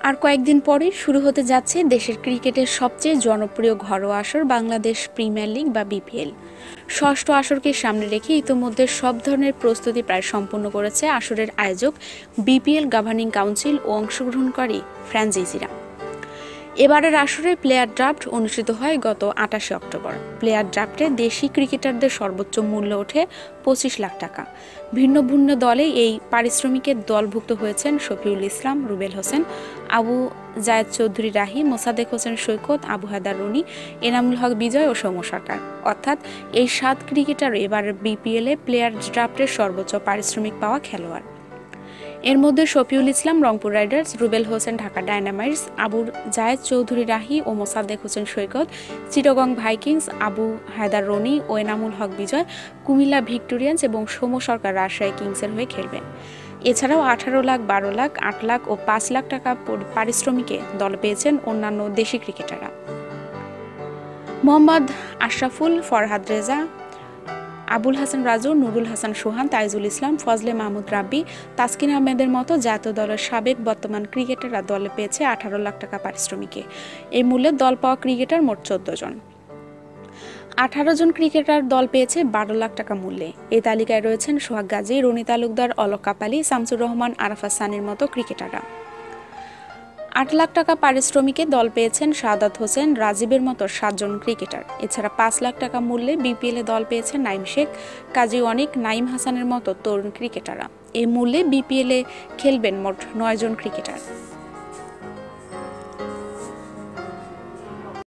আর কয়েকদিন পরেই শুরু হতে যাচ্ছে দেশের ক্রিকেটের সবচেয়ে জনপ্রিয় ঘরোয়া আসর বাংলাদেশ প্রিমিয়ার লিগ বা বিপিএল। ষষ্ঠ আসরকে সামনে রেখে ইতোমধ্যে সব ধরনের প্রস্তুতি প্রায় সম্পূর্ণ করেছে আসরের আয়োজক বিপিএল গভর্নিং কাউন্সিল ও অংশগ্রহণকারী ফ্র্যাঞ্চাইজিরা। এবারের আসরে প্লেয়ার ড্রাফট অনুষ্ঠিত হয় গত ২৮ অক্টোবর। প্লেয়ার ড্রাফটে দেশি ক্রিকেটারদের সর্বোচ্চ মূল্য ওঠে ২৫ লাখ টাকা। ভিন্ন ভিন্ন দলে এই পারিশ্রমিকের দলভুক্ত হয়েছেন শফিউল ইসলাম, রুবেল হোসেন, আবু জায়েদ চৌধুরী রাহি, মোসাদ্দেক হোসেন সৈকত, আবু হায়দার রনি, এনামুল হক বিজয় ও সৌম্য সরকার। অর্থাৎ এই ৭ ক্রিকেটার এবারের বিপিএলে প্লেয়ার ড্রাফটের সর্বোচ্চ পারিশ্রমিক পাওয়া খেলোয়াড়। এর মধ্যে শফিউল ইসলাম রংপুর রাইডার্স, রুবেল হোসেন ঢাকা ডায়নামাইটস, আবু জায়েদ চৌধুরী রাহি ও মোসাদ্দেক হোসেন সৈকত চিটাগং ভাইকিংস, আবু হায়দার রনি ও এনামুল হক বিজয় কুমিল্লা ভিক্টোরিয়ান্স এবং সৌম্য সরকার রাজশাহী কিংসের হয়ে খেলবেন। এছাড়াও ১৮ লাখ, ১২ লাখ, ৮ লাখ ও ৫ লাখ টাকা পারিশ্রমিকে দল পেয়েছেন অন্যান্য দেশি ক্রিকেটাররা। মোহাম্মদ আশরাফুল, ফরহাদ রেজা, আবুল হাসান রাজু, নুরুল হাসান সোহান, তাইজুল ইসলাম, ফজলে মাহমুদ রাব্বি, তাসকিন আহমেদের মতো জাতীয় দলের সাবেক বর্তমান ক্রিকেটাররা দলে পেয়েছে ১৮ লাখ টাকা পারিশ্রমিকে। এই মূল্যে দল পাওয়া ক্রিকেটার মোট ১৪ জন। ১৮ জন ক্রিকেটার দল পেয়েছে ১২ লাখ টাকা মূল্যে। এই তালিকায় রয়েছেন সোহাগ গাজী, রনি তালুকদার, অলক কাপালি, শামসুর রহমান, আরাফাত সানির মতো ক্রিকেটাররা। ৮ লাখ টাকা পারিশ্রমিকে দল পেয়েছেন শাহাদাত হোসেন, রাজীবের মতো ৭ জন ক্রিকেটার। এছাড়া ৫ লাখ টাকা মূল্যে বিপিএলে দল পেয়েছেন নাইম শেখ, কাজী অনিক, নাইম হাসানের মতো তরুণ ক্রিকেটাররা। এই মূল্যে বিপিএলে খেলবেন মোট ৯ জন ক্রিকেটার।